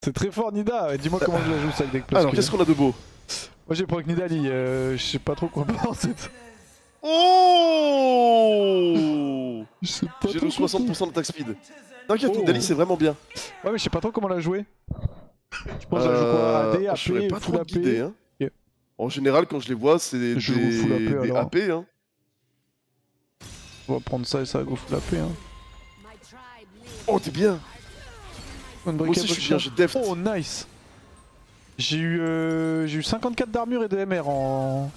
C'est très fort Nida, dis-moi comment je la joue ça avec Alors qu'est-ce qu'on a de beau? Moi j'ai pris Nidali, je sais pas trop quoi penser. Oh, J'ai j'ai le 60% d'attaque speed. T'inquiète, Nidali c'est vraiment bien. Ouais mais je sais pas trop comment la jouer. Je pense que je joue quoi? AD, AP, je serais pas full trop AP. guidé, hein. Yeah. En général quand je les vois c'est des AP hein. On va prendre ça et ça va go full AP hein. Oh t'es bien. Moi aussi je suis bien, j'ai deft. Oh nice. J'ai eu 54 d'armure et de MR en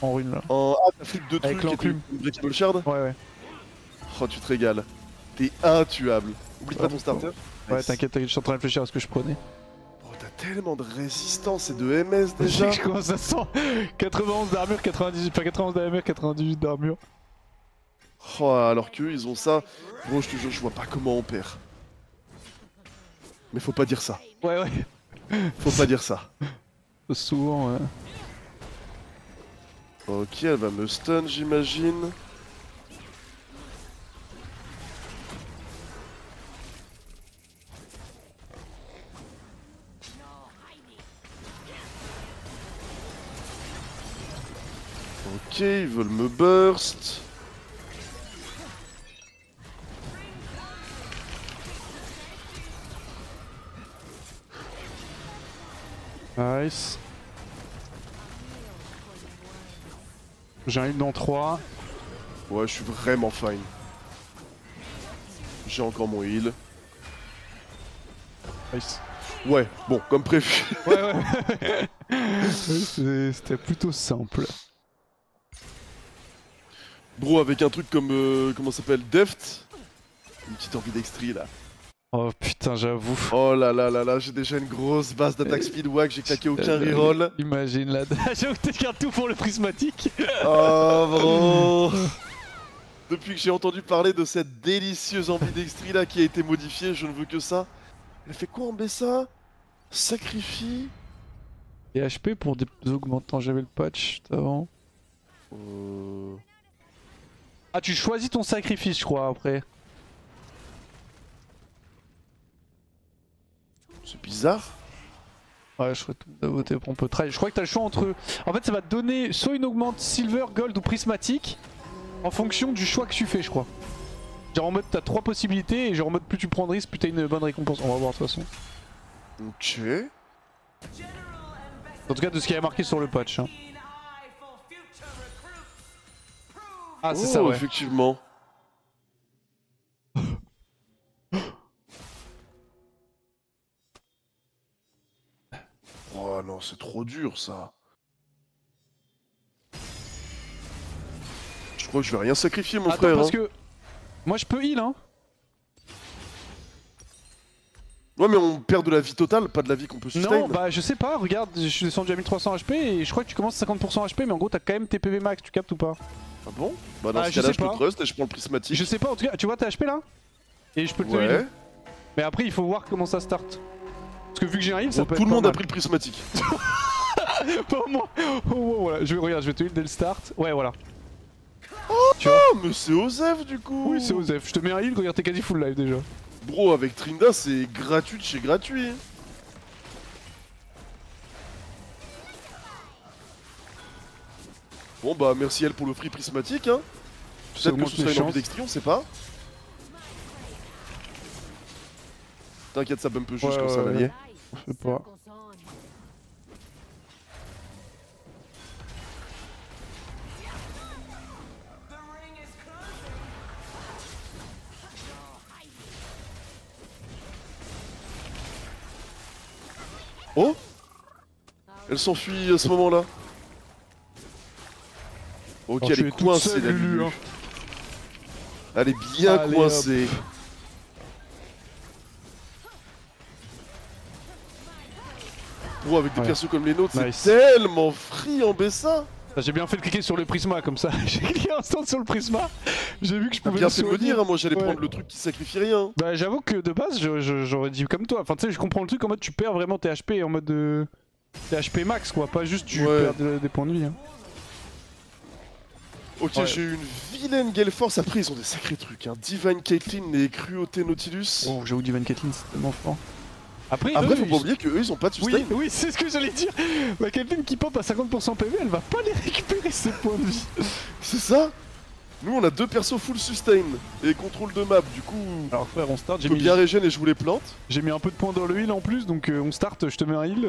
rune là. Ah t'as flip de avec trucs et tu breakable shard. Ouais. Oh tu te régales. T'es intuable. Oublie pas ton starter. Ouais t'inquiète, je suis en train de réfléchir à ce que je prenais. Oh t'as tellement de résistance et de MS déjà. Je commence à 100. 91 d'armure, 98, enfin 91 d'AMR, 98 d'armure. Oh alors qu'eux ils ont ça. Bro je te jure je vois pas comment on perd. Mais faut pas dire ça. Ouais. Faut pas dire ça. Souvent ouais. Ok, elle va me stun, j'imagine. Ok, ils veulent me burst. Nice. J'ai un heal dans 3. Ouais, je suis vraiment fine. J'ai encore mon heal. Nice. Ouais, bon, comme prévu. Ouais. C'était plutôt simple. Bro, avec un truc comme, comment ça s'appelle, Deft. Une petite ambidextrie là. Oh putain, j'avoue. Oh là là là là, j'ai déjà une grosse base d'attaque speed wack, j'ai claqué aucun reroll. Imagine là, j'avoue que tu gardes tout pour le prismatique. Oh bro. Depuis que j'ai entendu parler de cette délicieuse ambidextrie là qui a été modifiée, je ne veux que ça. Elle fait quoi en BSA? Sacrifie. Et HP pour des augmentants, j'avais le patch avant. Ah tu choisis ton sacrifice je crois après. C'est bizarre. Ouais je serais tout à voter pour on peut try. Je crois que t'as le choix entre... En fait ça va te donner soit une augmente silver, gold ou prismatique en fonction du choix que tu fais je crois. Genre en mode t'as 3 possibilités et genre en mode plus tu prends de risque plus t'as une bonne récompense. On va voir de toute façon. Ok. En tout cas de ce qui est marqué sur le patch. Hein. Ah c'est ça ouais. Effectivement. Oh non, c'est trop dur ça. Je crois que je vais rien sacrifier mon frère. Parce que moi je peux heal hein. Ouais mais on perd de la vie totale, pas de la vie qu'on peut sustain. Non bah je sais pas, regarde, je suis descendu à 1300 HP et je crois que tu commences à 50% HP mais en gros t'as quand même tes PV max, tu captes ou pas? Ah bon? Bah dans ce cas-là je te trust et je prends le prismatique. Je sais pas, en tout cas tu vois tes HP là? Et je peux te le heal. Mais après il faut voir comment ça start. Parce que vu que j'ai un heal ça peut être tout le monde a pris le prismatique. Au moins voilà, regarde, je vais te heal dès le start. Ouais voilà. Oh mais c'est Osef du coup. Oui c'est Osef, je te mets un heal, regarde t'es quasi full life déjà. Bro avec Trinda c'est gratuit de chez gratuit. Bon bah merci elle pour le free prismatique hein. Peut-être que ce sera une ambidextrie, on sait pas. T'inquiète ça bump juste quand c'est un allié. Je sais pas. Oh! Elle s'enfuit à ce moment-là. Ok, elle est coincée la Lulu. Hein. Elle est bien coincée. Bro, avec des persos comme les nôtres, c'est tellement free en BSA. J'ai bien fait de cliquer sur le prisma comme ça. J'ai cliqué instant sur le prisma. J'ai vu que je pouvais. Bien fait de me dire, hein, moi j'allais prendre le truc qui sacrifie rien. Bah j'avoue que de base j'aurais dit comme toi. Enfin tu sais je comprends le truc en mode tu perds vraiment tes HP en mode tes HP max quoi, pas juste tu perds des points de vie. Hein. Ok j'ai eu une vilaine Gale Force, après ils ont des sacrés trucs. Hein. Divine Caitlyn et Cruauté Nautilus. Oh j'avoue Divine Caitlyn c'est tellement fort. Après, Après, eux, faut pas oublier qu'eux ils ont pas de sustain. Oui, oui, c'est ce que j'allais dire. Ma Caitlyn qui pop à 50% PV, elle va pas les récupérer ses points de vie. C'est ça. Nous on a deux persos full sustain et contrôle de map, du coup Alors frère, on start, je peux bien régène et je vous les plante. j'ai mis un peu de points dans le heal en plus, donc on start, je te mets un heal.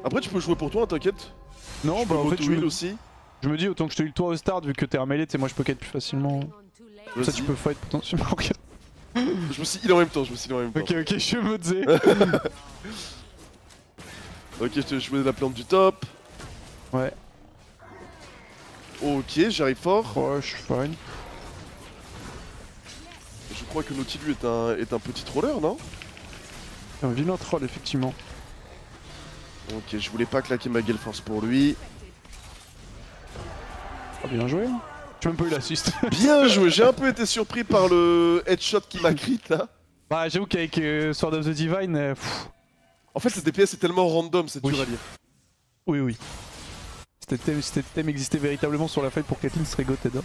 Après tu peux jouer pour toi, hein, t'inquiète. Non, Je bah peux en fait auto-heal aussi. je me dis autant que je te heal toi au start vu que t'es un melee, tu sais moi je peux kite plus facilement. Comme ça tu Vas-y. peux fight potentiellement. Je me suis heal en même temps, Ok, ok, je me disais. Ok, je te jouer la plante du top. Ouais, Ok, j'arrive fort. ouais, je suis fine. Je crois que Nautilus est un petit troller, non? Un vilain troll, effectivement. Ok, je voulais pas claquer ma Gale Force pour lui. Ah, bien joué. Hein. J'ai même pas eu l'assist. Bien joué, j'ai un peu été surpris par le headshot qui m'a crit là. Bah, j'avoue qu'avec Sword of the Divine. En fait, ce DPS est tellement random, c'est Oui. dur à lire. Oui, oui. Si tes thème existait véritablement sur la fight pour Caitlyn, ce serait goted. Hein.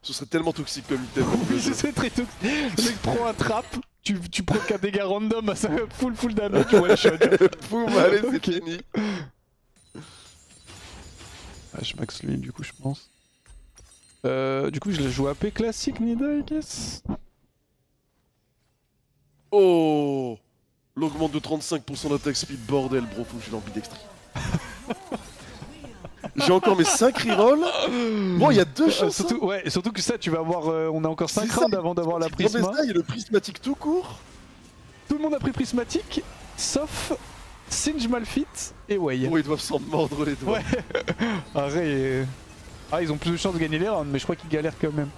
Ce serait tellement toxique comme item. Oui, ce serait très toxique. Le mec prend un trap, tu prends qu'un dégât random à ça, full damage, one shot. Boum, allez, c'est Ok. fini. Ah, je max lui, du coup, je pense. Du coup, je la joue AP classique, Nida, I guess. Oh, l'augmente de 35% d'attaque speed, bordel, bro, faut que je l'ambidextrie. J'ai encore mes 5 rerolls. Bon, il y a deux chances. Surtout, ouais, surtout que ça, tu vas avoir. On a encore 5 C'est ça, rounds avant d'avoir la Non, mais prisma. ça, il y a le prismatique tout court. Tout le monde a pris prismatique, sauf Singe Malfit et Wei. Oh, ils doivent s'en mordre les doigts. Ouais. Arrête. Ah, ils ont plus de chances de gagner les rounds, mais je crois qu'ils galèrent quand même.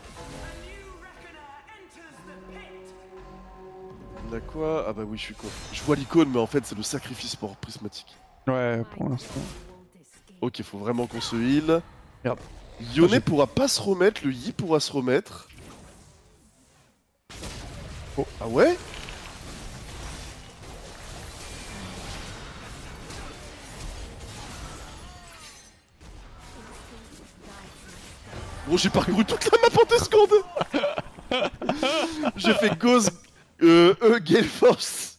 On a quoi? Ah bah oui, je suis con. Je vois l'icône, mais en fait, c'est le sacrifice pour prismatique. Ouais, pour l'instant. Ok, faut vraiment qu'on se heal. Merde. Yone pourra pas se remettre, le Yi pourra se remettre. Oh, ah ouais? Bon, j'ai parcouru toute la map en 2 secondes. J'ai fait Ghost, Gale Force.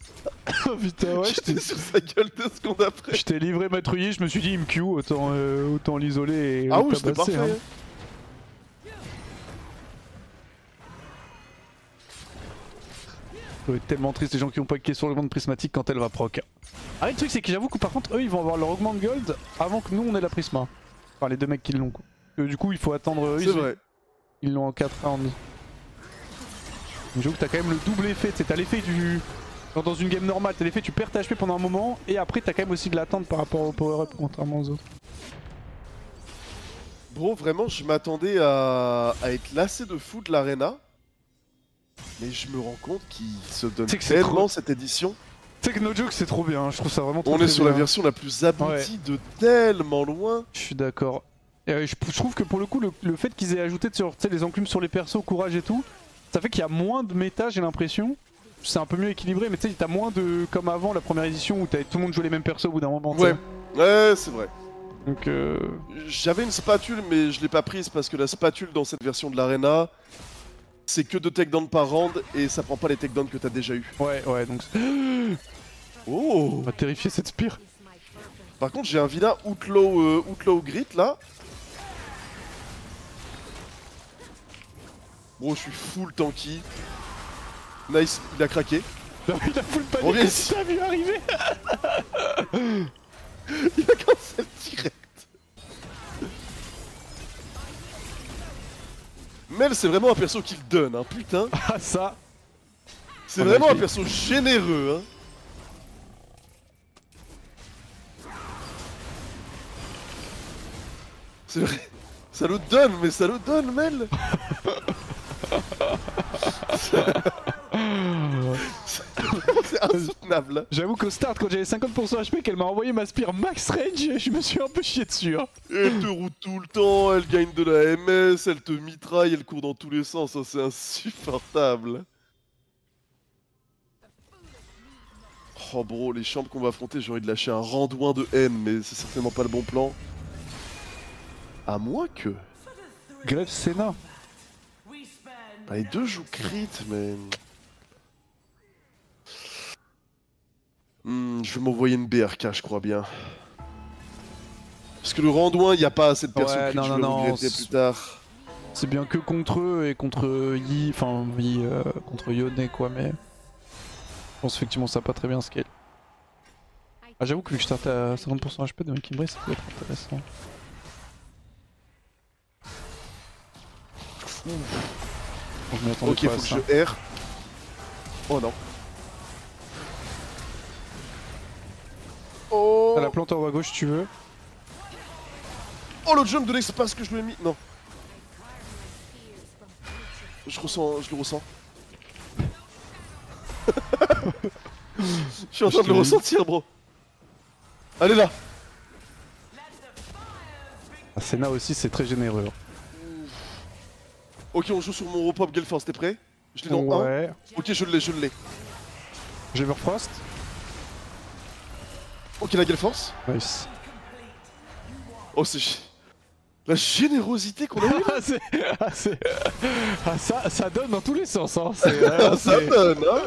Oh putain, ouais, J'étais sur sa gueule 2 secondes après. je t'ai livré ma truie, je me suis dit il me Q, autant l'isoler et Ah le oui, c'était tabasser, parfait. hein. Ça doit être tellement triste les gens qui ont packé sur le monde prismatique quand elle va proc. Ah, le truc c'est que j'avoue que par contre eux ils vont avoir leur augment de gold avant que nous on ait la prisma. Enfin les deux mecs qui l'ont quoi. Du coup il faut attendre eux, C'est vrai. ils l'ont en 4 rounds. J'avoue que t'as quand même le double effet, t'as l'effet du... Dans une game normale, t'as l'effet tu perds ta HP pendant un moment et après t'as quand même aussi de l'attente par rapport au power up contrairement aux autres. Bro, vraiment, je m'attendais à être lassé de fou de l'arena. Mais je me rends compte qu'il se donne C'est que c'est tellement trop- cette édition. Tu sais que no joke c'est trop bien, je trouve ça vraiment trop On est très sur la bien. version la plus aboutie de tellement loin. Je suis d'accord. Je trouve que pour le coup, le fait qu'ils aient ajouté sur, les enclumes sur les persos, courage et tout, ça fait qu'il y a moins de méta, j'ai l'impression. C'est un peu mieux équilibré, mais tu sais, t'as moins de. Comme avant la première édition où tout le monde jouait les mêmes persos au bout d'un moment. Ouais, ouais, c'est vrai. Donc. J'avais une spatule, mais je l'ai pas prise parce que la spatule dans cette version de l'arena, c'est que 2 takedowns par round et ça prend pas les takedowns que t'as déjà eu. Ouais, ouais, donc. Oh! On va terrifier cette spire. Par contre, j'ai un vilain Outlaw Grit là. Bro, je suis full tanky. Nice, il a craqué. Non, il a full On panique, vient t'as vu arriver. Il a cancel direct. Mel, c'est vraiment un perso qui le donne, hein, putain. Ah, ça. C'est On a vraiment un essayé. perso généreux, hein. C'est vrai. Ça le donne, mais ça le donne, Mel. C'est insoutenable. J'avoue qu'au start, quand j'avais 50% HP, qu'elle m'a envoyé ma spire max range, je me suis un peu chié dessus. Hein. Elle te route tout le temps, elle gagne de la MS, elle te mitraille, elle court dans tous les sens, ça c'est insupportable. Oh bro, les chambres qu'on va affronter, j'ai envie de lâcher un randouin de haine, mais c'est certainement pas le bon plan. À moins que... Grève Senna. Bah, les deux jouent crit, mais... Je vais m'envoyer une BRK, je crois bien. Parce que le randouin, il n'y a pas assez de persos Ouais, que non, je non, vais non, regretter plus tard. C'est bien que contre eux et contre Yi, enfin Yi, contre Yone quoi, mais je pense effectivement ça va pas très bien scale. Ah j'avoue que vu que je starte à 50% HP de Mec Embrace, ça peut être intéressant. Bon, je m'y attendais Ok, pas à faut que ça. je R. Oh non. Oh. T'as la plante en haut à gauche si tu veux. Oh, le jump de l'espace que je lui ai mis. Non. Je le ressens. Je suis en train de le ressentir, bro. Allez là. Ah, Senna aussi c'est très généreux. Ok, on joue sur mon repop Galeforce, t'es prêt? Je l'ai dans 1. Ouais. Ok, je l'ai. J'ai Everfrost. Ok, la Galeforce. Nice. Oh, c'est... La générosité qu'on a eue. Ça donne dans tous les sens hein. Ça donne, hein.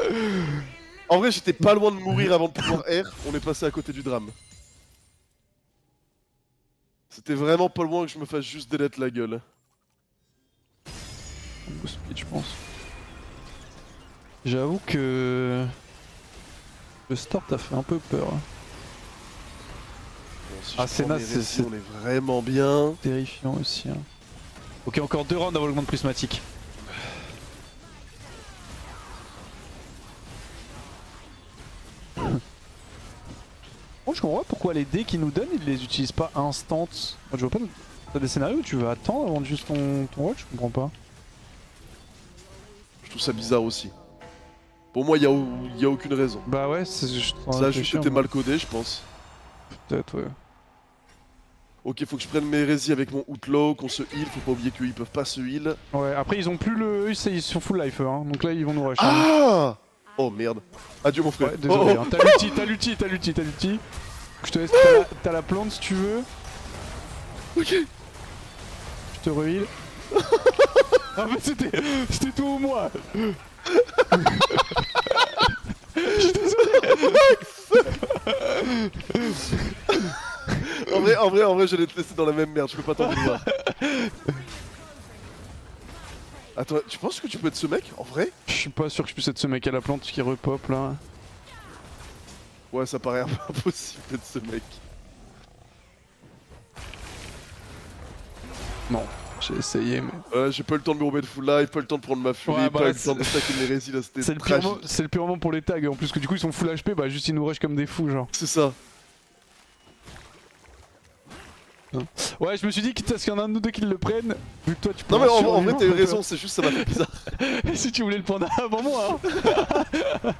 En vrai, j'étais pas loin de mourir avant de pouvoir R. On est passé à côté du drame. C'était vraiment pas loin que je me fasse juste delete la gueule. Go speed, je pense. J'avoue que le start a fait un peu peur. Bon, si Ah, je Senna, prends mes récits, c'est on est vraiment bien. terrifiant aussi. Hein. Ok, encore 2 rounds avant l'augmente prismatique. Moi je comprends pas pourquoi les dés qu'ils nous donnent ils les utilisent pas instant. Moi, je vois pas. T'as des scénarios où tu veux attendre avant de juste ton watch, je comprends pas. Je trouve ça bizarre aussi. Pour moi, y a aucune raison. Bah ouais, c'est Ça a juste été mal codé, je pense. Peut-être, ouais. Ok, faut que je prenne mes résils avec mon Outlaw, qu'on se heal. Faut pas oublier qu'ils peuvent pas se heal. Ouais, après ils ont plus le. Ils sont full life, eux, hein. Donc là ils vont nous rush. Hein. Ah! Oh merde. Adieu mon frère. Ouais, désolé, Oh, hein. T'as l'ulti. Je te laisse, t'as la plante si tu veux. ok. Je te re-heal. Ah mais c'était toi ou moi. Je suis désolé. En vrai, j'allais te laisser dans la même merde. Je peux pas t'en vouloir. Attends, tu penses que tu peux être ce mec? En vrai? Je suis pas sûr que je puisse être ce mec à la plante qui repop là. Ouais, ça paraît un peu impossible d'être ce mec. Non, j'ai essayé mais... J'ai pas eu le temps de me remettre full life, pas eu le temps de prendre ma furie, Ouais, pas eu le temps de stacker mes résils, là c'était tragique. C'est le pire moment pour les tags, en plus que du coup ils sont full HP, bah juste ils nous rush comme des fous genre. C'est ça. Ouais, je me suis dit quitte à ce qu'il y en a un de nous deux qui le prennent, vu que toi tu peux... Non mais en vrai t'as eu raison, c'est juste ça m'a fait bizarre. Si tu voulais le prendre avant moi hein.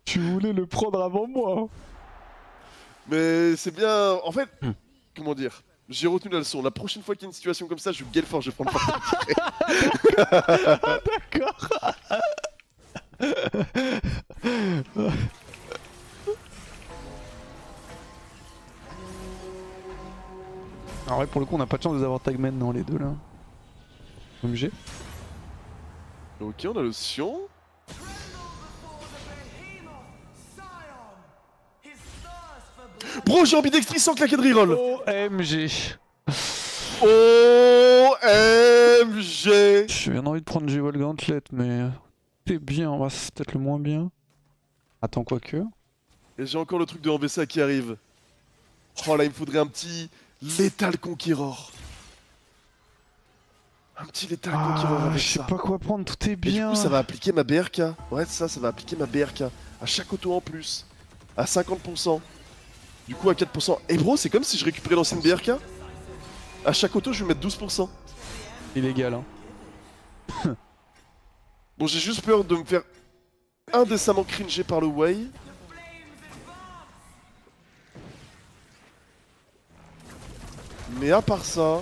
Tu voulais le prendre avant moi hein. Mais c'est bien, en fait, comment dire, j'ai retenu la leçon, la prochaine fois qu'il y a une situation comme ça, je gale fort, je vais prendre Ah, d'accord. Alors ouais, pour le coup on a pas de chance de les avoir tagmen dans les deux là. OMG. Ok, on a le Sion. Bro, j'ai ambidextrie sans claquer de reroll. OMG. OMG. J'ai bien envie de prendre G-Wall Gauntlet mais... C'est bien, bah, c'est peut-être le moins bien. Attends, quoique. Et j'ai encore le truc de MVSA qui arrive. Oh là, il me faudrait un petit Lethal Conqueror. Un petit Lethal Conqueror avec je sais ça. pas quoi prendre, tout est Et bien. du coup, ça va appliquer ma BRK. Ouais, c'est ça, ça va appliquer ma BRK. À chaque auto en plus. À 50%. Du coup, à 4%. Et bro, c'est comme si je récupérais l'ancienne BRK. À chaque auto, je vais mettre 12%. Illégal, hein. Bon, j'ai juste peur de me faire indécemment cringer par le way. Mais à part ça...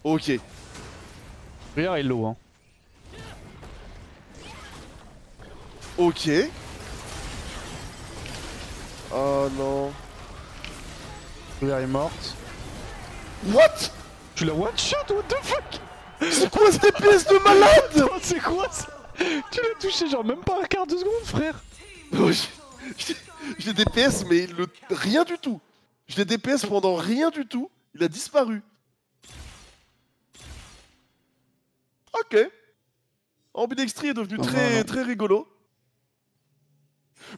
Ok. Regarde Hello, hein. Ok. Oh non. Regarde est morte. What? Tu l'as one shot, what the fuck? C'est quoi ce DPS de malade? Oh, c'est quoi ça? Tu l'as touché genre même pas un quart de seconde, frère. Oh, j'ai DPS mais rien du tout. Je l'ai DPS pendant rien du tout. Il a disparu. Ok. Ambidextrie est devenu très rigolo.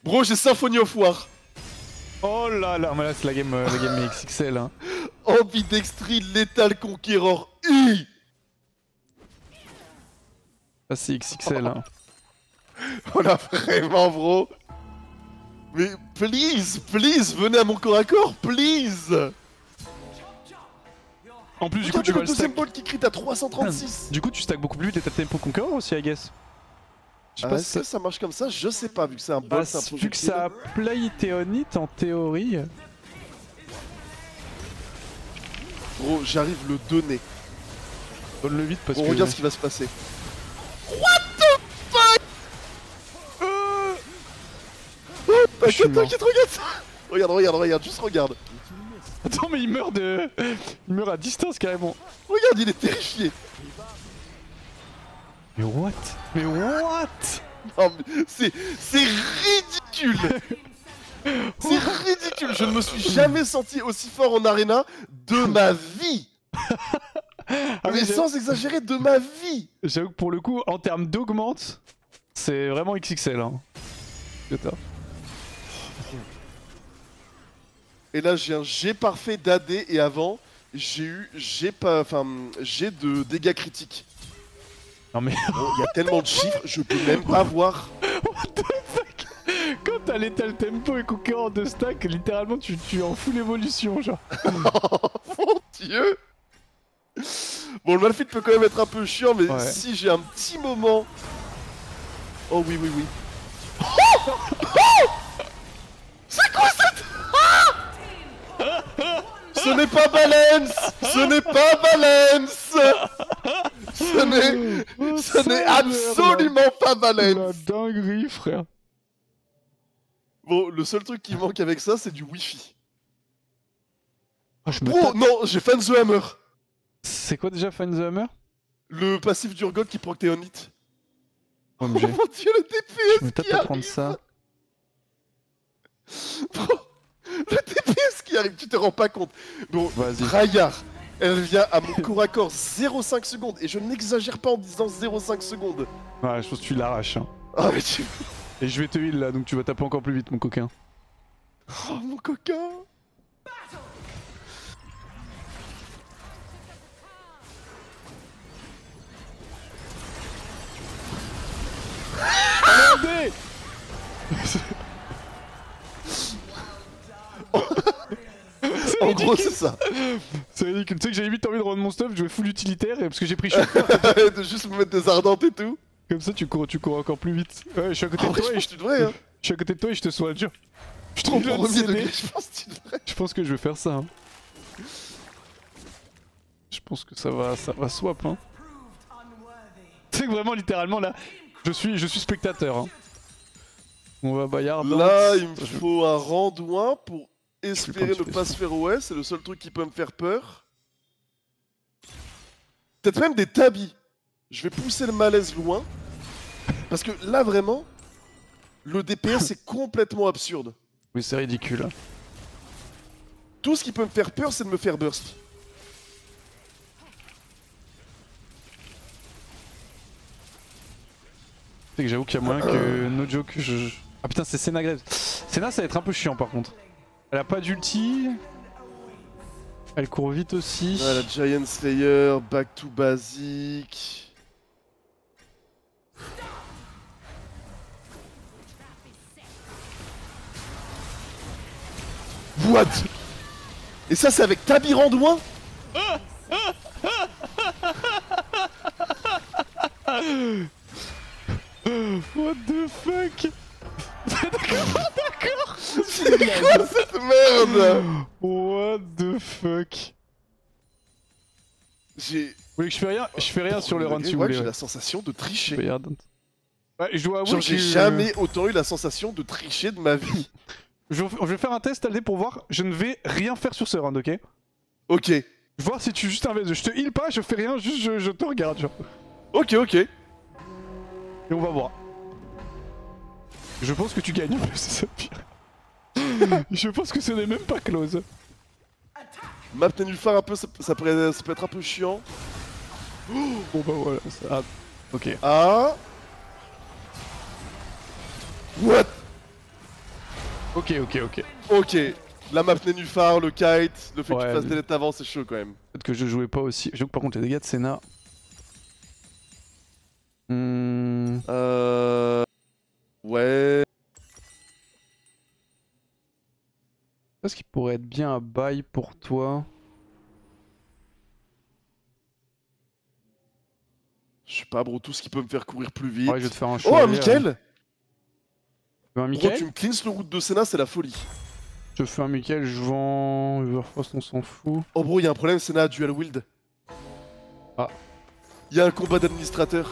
Bro, j'ai Symphony of War. Oh là là, mais là c'est la game XXL. Hein. Ambidextrie Lethal Conqueror I. Ah, c'est XXL. Hein. On a vraiment, bro. Mais please, venez à mon corps à corps, please. En plus, du coup, tu vas le le deuxième stack. ball qui crit à 336. Du coup, tu stacks beaucoup plus vite et t'as Tempo Conqueror aussi, I guess. Je sais pas Est-ce que ça marche comme ça? Je sais pas, vu que c'est un ball, c'est un projectile. vu que ça a play Théonite en théorie. Bro, j'arrive le donner. Donne-le vite parce On que. regarde ce qui va se passer. What the fuck? T'inquiète, regarde ça. Regarde, juste regarde. Attends, mais il meurt de. Il meurt à distance carrément. Regarde, il est terrifié. Mais what? Mais what? Non, mais c'est ridicule. C'est ridicule. Je ne me suis jamais senti aussi fort en arena de ma vie. Ah, mais sans exagérer, de ma vie. J'avoue que pour le coup, en termes d'augmente, c'est vraiment XXL. Hein. Et là, j'ai un G parfait d'AD et avant, j'ai eu G de dégâts critiques. Non mais. Bon, il y a tellement de chiffres, je peux même pas voir. What the fuck? Quand t'as l'étal tempo et conquérant de stack, littéralement tu en fous l'évolution, genre. Mon dieu. Bon, le Malphite peut quand même être un peu chiant, mais ouais. si j'ai un petit moment... Oh oui. C'est quoi cette... Ce n'est pas balance. Ce n'est absolument pas balance. La dinguerie, frère. Bon, le seul truc qui manque avec ça, c'est du wifi. Oh, Bro, non, j'ai Fan the Hammer. C'est quoi déjà Find the Hammer? Le passif d'Urgot qui proc Théonite. Oh, oh mon dieu, le DPS je me tape qui à arrive. prendre ça. Bro, le DPS qui arrive, tu te rends pas compte. Bon, vas-y. Rayar, elle vient à mon corps à corps 0,5 secondes. Et je n'exagère pas en disant 0,5 secondes. Ouais, je pense que tu l'arraches. Hein. Ah mais tu... Et je vais te heal là, donc tu vas taper encore plus vite, mon coquin. Oh mon coquin. Regardez. En gros, c'est ça. C'est ridicule. Tu sais que j'avais vite envie de rendre mon stuff, je jouais full utilitaire parce que j'ai pris chaud. De juste me mettre des ardentes et tout. Comme ça, tu cours encore plus vite. Ouais, je suis à côté de toi et tu devrais, hein. je suis à côté de toi et je te soigne. Je suis trop bien Premier de degré, je pense que tu devrais. Je pense que je vais faire ça. Hein. Je pense que ça va swap. Hein. Tu sais que vraiment, littéralement, là, je suis spectateur. Hein. On va Bayard. Là, il me faut un randouin pour espérer ne pas se faire OS. C'est le seul truc qui peut me faire peur. Peut-être même des tabis. Je vais pousser le malaise loin. Parce que là, vraiment, le DPS est complètement absurde. Oui, c'est ridicule. Tout ce qui peut me faire peur, c'est de me faire burst. C'est que j'avoue qu'il y a moyen que no joke Ah putain, c'est Senna Graves. Senna, ça va être un peu chiant par contre. Elle a pas d'ulti. Elle court vite aussi. Ouais, la Giant Slayer, back to basic. What? Et ça, c'est avec Tabi Randouin? What the fuck? D'accord. C'est quoi cette merde? What the fuck? J'ai... Vous voulez que je fais rien sur le run si vous ouais, voulez. j'ai Ouais. la sensation de tricher. Ouais, je dois avouer Genre, que j'ai jamais autant eu la sensation de tricher de ma vie. Je vais faire un test Aldé pour voir. Je ne vais rien faire sur ce round, ok? Ok. Voir si tu juste investis. Je te heal pas, je fais rien, juste je te regarde, genre. Ok, ok. Et on va voir. Je pense que tu gagnes en plus, c'est ça le pire. Je pense que ce n'est même pas close. Map Nénuphar un peu, ça peut être un peu chiant. Bon bah voilà, ça... Ah, ok. Ah. What? Ok, ok, ok. Ok. La map Nénuphar, le kite, le fait que Ouais, tu fasses mais- des lettres avant, c'est chaud quand même. Peut-être que je jouais pas aussi. J'avoue que par contre les dégâts de Senna... Ouais. Qu'est-ce qui pourrait être bien à bail pour toi? Je sais pas, bro, tout ce qui peut me faire courir plus vite. Ouais, je vais te faire un Oh, choix. un Mickaël! Un Bro, Mickaël? tu me cleans le route de Senna, c'est la folie. Je fais un Mickaël, je vends... Everfrost, on s'en fout. Oh, bro, y'a un problème, Senna a dual wield. Ah. Y'a un combat d'administrateur.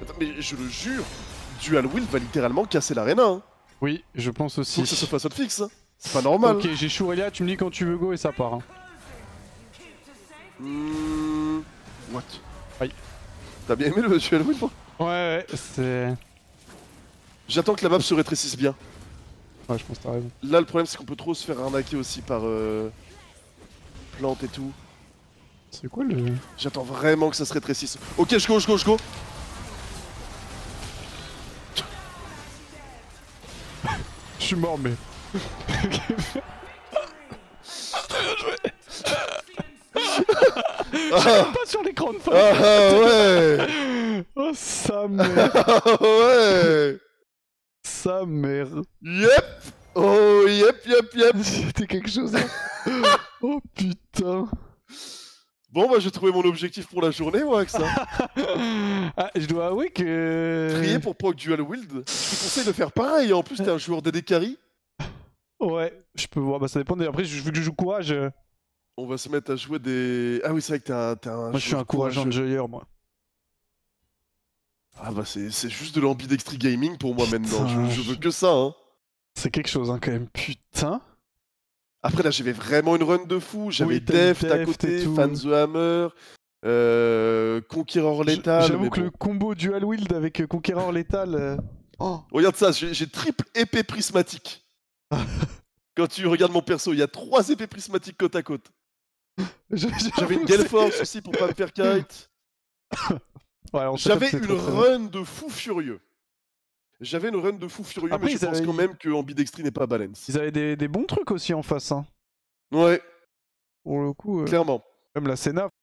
Attends, mais je le jure, dual wield va littéralement casser l'arena. Hein. Oui, je pense aussi. Faut que ça se fasse fixe. Hein. C'est pas normal. Ok, j'ai Shurelia, tu me dis quand tu veux go et ça part. Hein. What? Aïe. T'as bien aimé le dual wield, moi? Ouais, c'est... J'attends que la map se rétrécisse bien. Ouais, je pense que t'as raison. Là, le problème, c'est qu'on peut trop se faire arnaquer aussi par plantes et tout. C'est quoi le... J'attends vraiment que ça se rétrécisse. Ok, je go. Je suis mort, mais... Ah, Pas sur l'écran de face. ah ouais. Oh, sa mère. Ah ouais. Sa mère. Yep. Oh, yep. C'était quelque chose. Hein. Oh putain. Bon, bah, j'ai trouvé mon objectif pour la journée, moi, avec ça. Ah, je dois avouer que... Trier pour proc dual wield. Je te conseille de faire pareil. En plus, t'es un joueur DD carry. Ouais, je peux voir. Bah, ça dépend. Après, vu que je joue courage... On va se mettre à jouer des... Ah oui, c'est vrai que t'es un Moi, je suis un courage enjoyeur, moi. Ah bah, c'est juste de l'ambidextrie gaming pour moi maintenant. Putain, Je veux que ça, hein. C'est quelque chose, hein, quand même. Putain. Après, là, j'avais vraiment une run de fou. J'avais Oui, t'as eu Deft à Deft côté, et tout. Fan the Hammer, Conquérant Létal. J'avoue mais que bon. le combo dual wield avec Conquérant Létal... Oh. Regarde ça, j'ai triple épée prismatique. Quand tu regardes mon perso, il y a 3 épées prismatiques côte à côte. J'avais une Gale Force aussi pour pas me faire kite. Ouais, alors, J'avais c'est une très, très bien. run de fou furieux. Après, Mais je ils pense avaient- quand même que ambidextrie n'est pas balance. Ils avaient des bons trucs aussi en face. Hein. Ouais, Pour le coup, clairement. même la Senna,